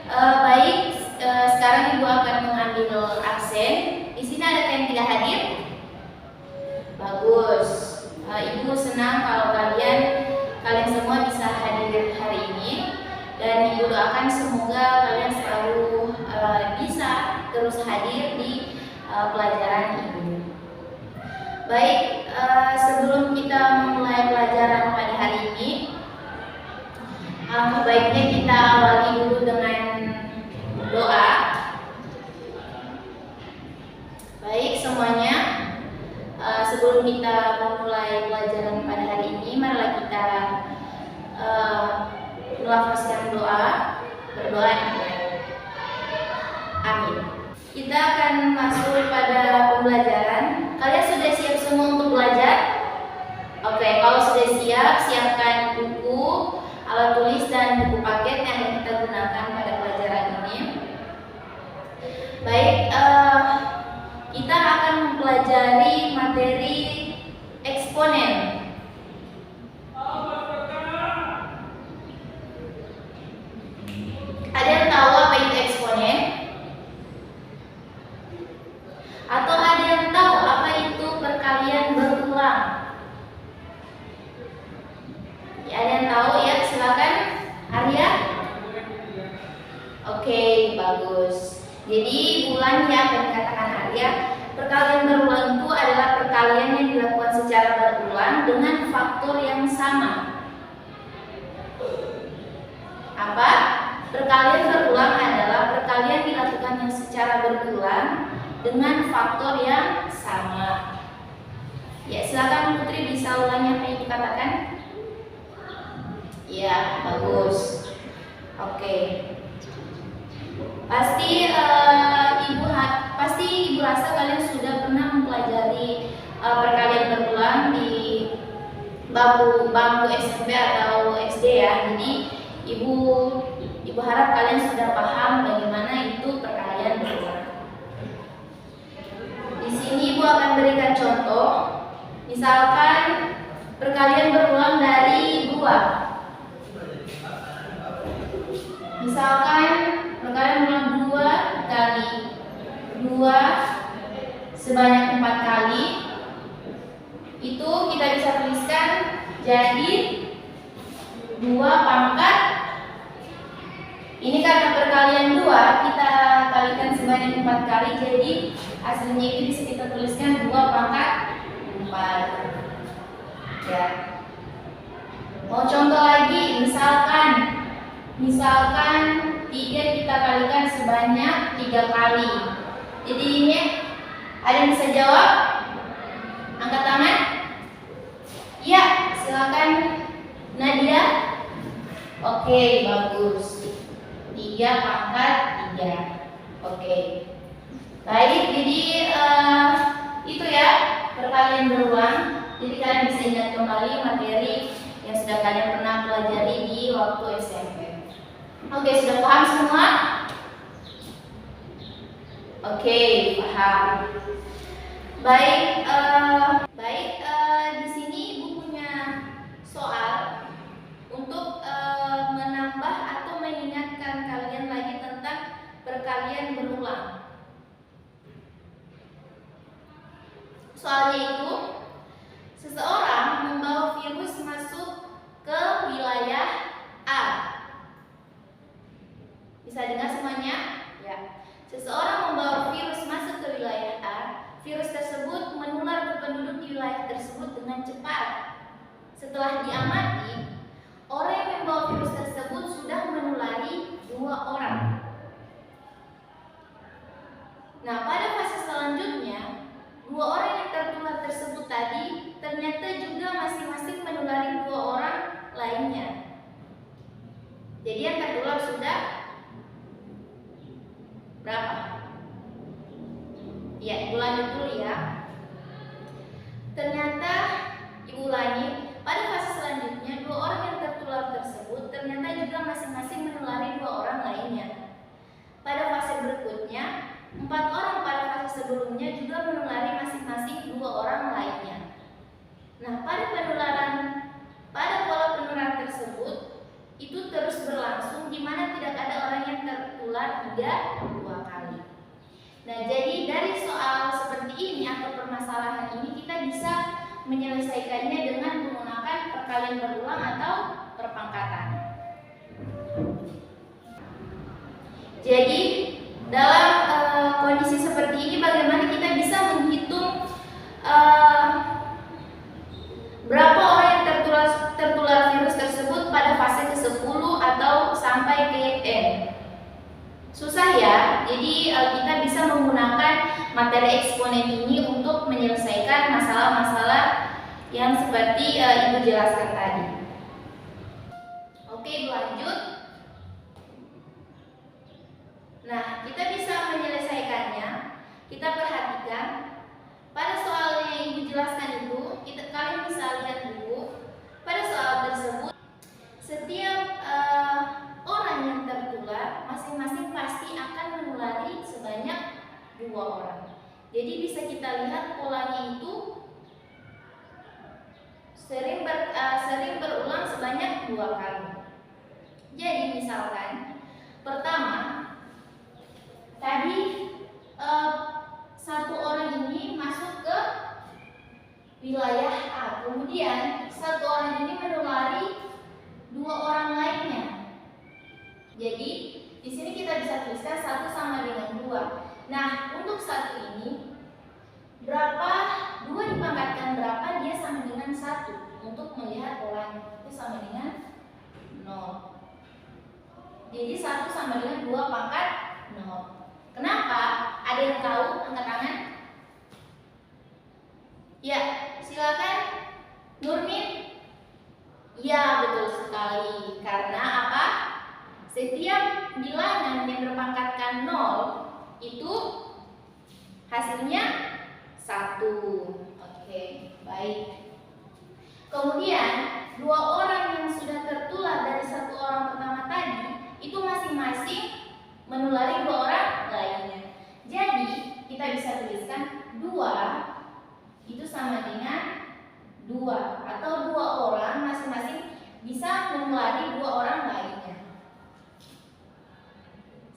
Baik, sekarang Ibu akan mengambil absen. Di sini ada yang tidak hadir? Bagus. Ibu senang kalau kalian semua bisa hadir hari ini, dan Ibu doakan semoga kalian selalu bisa terus hadir di pelajaran Ibu. Baik, sebelum kita memulai pelajaran pada hari ini, baiknya kita awali dulu dengan doa. Baik semuanya, sebelum kita memulai pelajaran pada hari ini, marilah kita melafazkan doa, berdoa. Amin. Kita akan masuk pada pembelajaran. Kalian sudah siap semua untuk belajar? Oke, kalau sudah siap, siapkan buku, alat tulis, dan buku paket yang akan kita gunakan pada pelajaran ini. Baik, kita akan mempelajari materi eksponen. Ada yang tahu apa itu eksponen? Atau ada yang tahu apa itu perkalian berulang? Ya, ada yang tahu ya? Silakan, Arya. Oke, bagus. Jadi bulan yang dikatakan Arya, perkalian berulang itu adalah perkalian yang dilakukan secara berulang dengan faktor yang sama. Apa? Perkalian berulang adalah perkalian dilakukan yang secara berulang dengan faktor yang sama. Ya, silakan Putri bisa ulangi apa yang dikatakan. Ya, bagus. Oke. Pasti ibu rasa kalian sudah pernah mempelajari perkalian berulang di bangku SMP atau SD ya. Jadi ibu harap kalian sudah paham bagaimana itu perkalian berulang. Di sini ibu akan berikan contoh. Misalkan perkalian berulang dari 2. Misalkan perkalian berulang 2 kali 2 sebanyak 4 kali. Itu kita bisa tuliskan jadi 2 pangkat. Ini karena perkalian 2 kita kalikan sebanyak 4 kali, jadi hasilnya itu bisa kita tuliskan 2 pangkat 4. Ya. Mau contoh lagi, misalkan 3 kita kalikan sebanyak 3 kali. Jadi ini ada yang bisa jawab? Angkat tangan. Ya, silakan Nadia. Oke, bagus. 3 pangkat 3. Oke. Baik, jadi itu ya perkalian berulang. Jadi kalian bisa ingat kembali materi yang sudah kalian pernah pelajari di waktu SMP. Oke, sudah paham semua? Oke, paham. Baik, di sini Ibu punya soal untuk menambah atau mengingatkan kalian lagi tentang perkalian berulang. Soalnya itu, seseorang membawa virus masuk ke wilayah A. Bisa dengar semuanya? Ya. Seseorang membawa virus masuk ke wilayah A. Virus tersebut menular ke penduduk di wilayah tersebut dengan cepat. Setelah diamati, orang yang membawa virus tersebut sudah menulari 2 orang. Nah, pada fase selanjutnya, 2 orang yang tertular tersebut tadi ternyata juga masing-masing menulari 2 orang lainnya. Jadi yang tertular sudah berapa? Ya, Ibu lanjut dulu ya. Ternyata Ibu ulangi, pada fase selanjutnya 2 orang yang tertular tersebut ternyata juga masing-masing menulari 2 orang lainnya. Pada fase berikutnya, 4 orang pada fase sebelumnya juga menulari masing-masing 2 orang lainnya. Nah, pada pola penularan tersebut itu terus berlangsung di mana tidak ada orang yang tertular dua kali. Nah, jadi dari soal seperti ini atau permasalahan ini kita bisa menyelesaikannya dengan menggunakan perkalian berulang atau perpangkatan. Jadi dalam kondisi seperti ini bagaimana kita bisa menghitung berapa orang yang tertular virus tersebut pada fase ke-10 atau sampai ke N. Susah ya, jadi kita bisa menggunakan materi eksponen ini untuk menyelesaikan masalah-masalah yang seperti Ibu jelaskan tadi. Oke, lanjut. Nah, kita bisa menyelesaikannya. Kita perhatikan pada soal yang Ibu jelaskan itu, kalian bisa lihat dulu pada soal tersebut setiap orang yang tertular masing-masing pasti akan menulari sebanyak 2 orang. Jadi bisa kita lihat polanya itu sering berulang sebanyak 2 kali. Jadi misalkan pertama tadi satu orang ini masuk ke wilayah A, kemudian satu orang ini menulari 2 orang lainnya. Jadi di sini kita bisa tuliskan 1 sama dengan 2. Nah, untuk 1 ini berapa 2 dipangkatkan berapa, dia sama dengan 1. Untuk melihat polanya itu sama dengan 0. Jadi 1 sama dengan 2 pangkat 0. Kenapa? Ada yang tahu? Angkat tangan. Ya, silakan. Nurmin. Ya, betul sekali. Karena apa? Setiap bilangan yang berpangkatkan 0 itu hasilnya 1. Oke, baik. Kemudian 2 orang yang sudah tertular dari 1 orang pertama tadi itu masing-masing menulari 2 orang lainnya. Jadi kita bisa tuliskan 2 itu sama dengan 2 atau 2 orang masing-masing bisa menulari 2 orang lainnya.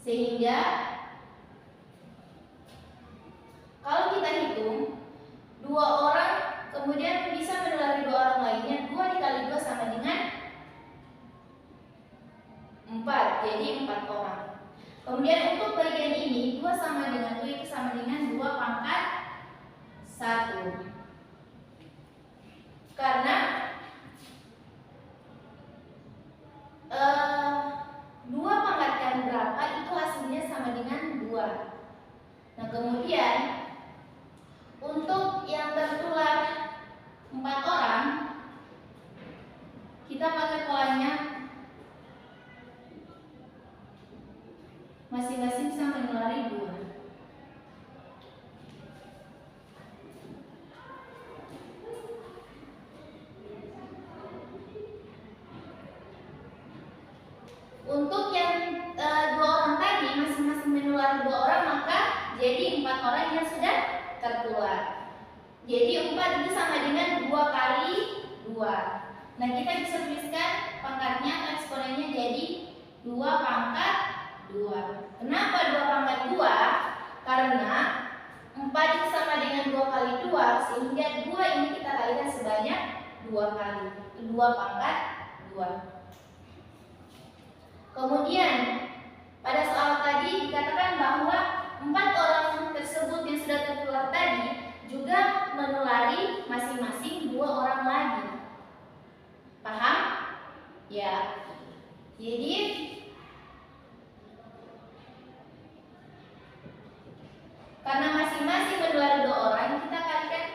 Sehingga kalau kita hitung 2 orang kemudian bisa menulari 2 orang lainnya, 2 dikali 2 sama dengan 4, jadi 4 orang. Kemudian untuk bagian ini 2 sama dengan 2 itu sama dengan 2 pangkat 1. Karena 2 pangkatkan berapa itu hasilnya sama dengan 2. Nah, kemudian untuk yang tertular 4 orang kita pakai polanya masing-masing bisa menulari 2. Untuk yang 2 orang tadi masing-masing menulari 2 orang, maka jadi 4 orang yang sudah tertular. Jadi 4 itu sama dengan 2 kali 2. Nah, kita bisa tuliskan pangkatnya atau eksponennya jadi 2 pangkat 2. Kenapa 2 pangkat 2? Karena 4 itu sama dengan 2 kali 2, sehingga 2 ini kita kalikan sebanyak 2 kali. 2 pangkat 2. Kemudian pada soal tadi dikatakan bahwa 4 orang tersebut yang sudah tertular tadi juga menulari masing-masing 2 orang lagi. Paham? Ya. Jadi karena masing-masing menulari 2 orang, kita kalikan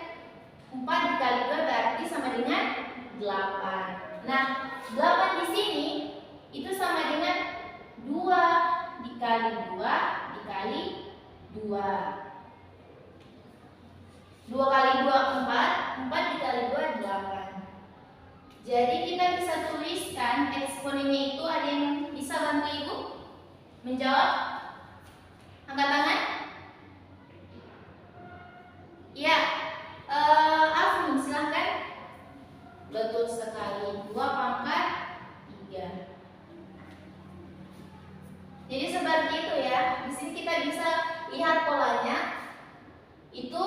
4 dikali 2 berarti sama dengan 8. Nah, 8 di sini itu sama dengan 2 dikali 2 dikali 2. 2 kali 2 4, 4 dikali 2 8. Jadi kita bisa tuliskan eksponennya itu, ada yang bisa bantu Ibu menjawab? Angkat tangan. Ya, Afni silahkan. Betul sekali, 2 pangkat 3. Jadi seperti itu ya. kita bisa lihat polanya. Itu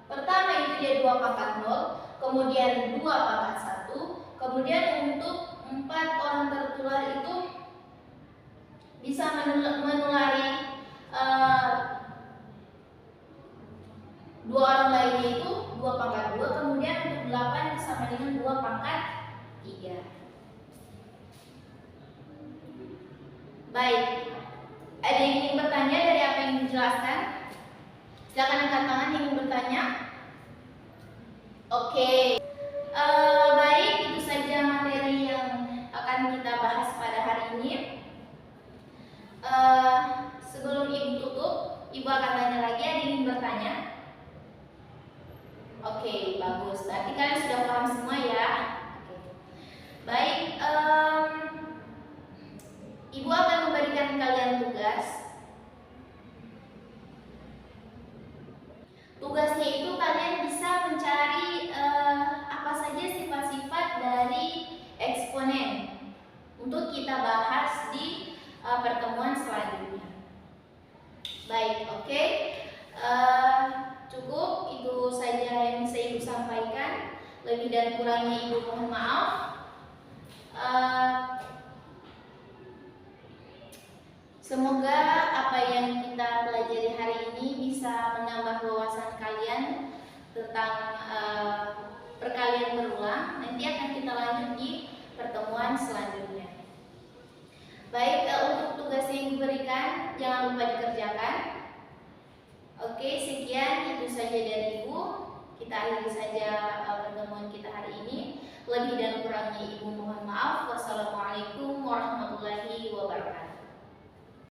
pertama itu dia 2 pangkat 0, kemudian 2 pangkat 1, kemudian untuk 4 orang tertular itu bisa menulari 2 orang lainnya itu 2 pangkat 2, kemudian untuk 8 sama dengan 2 pangkat 3. Baik, ada yang ingin bertanya dari apa yang dijelaskan? Silakan angkat tangan yang ingin bertanya. Oke, baik, itu saja materi yang akan kita bahas pada hari ini. Sebelum Ibu tutup, Ibu akan tanya lagi, ada yang ingin bertanya? Oke, bagus. Berarti kalian sudah paham semua ya. Oke. Baik, Ibu akan memberikan kalian tugas. Tugasnya itu kalian bisa mencari apa saja sifat-sifat dari eksponen untuk kita bahas di pertemuan selanjutnya. Baik, oke. Cukup itu saja yang bisa Ibu sampaikan. Lebih dan kurangnya Ibu mohon maaf. Semoga apa yang kita pelajari hari ini bisa menambah wawasan kalian tentang perkalian berulang. Nanti akan kita lanjut di pertemuan selanjutnya. Baik, untuk tugas yang diberikan jangan lupa dikerjakan. Oke, sekian itu saja dari Ibu. Kita akhiri saja pertemuan kita hari ini. Lebih dan kurangnya Ibu mohon maaf. Wassalamualaikum warahmatullahi wabarakatuh.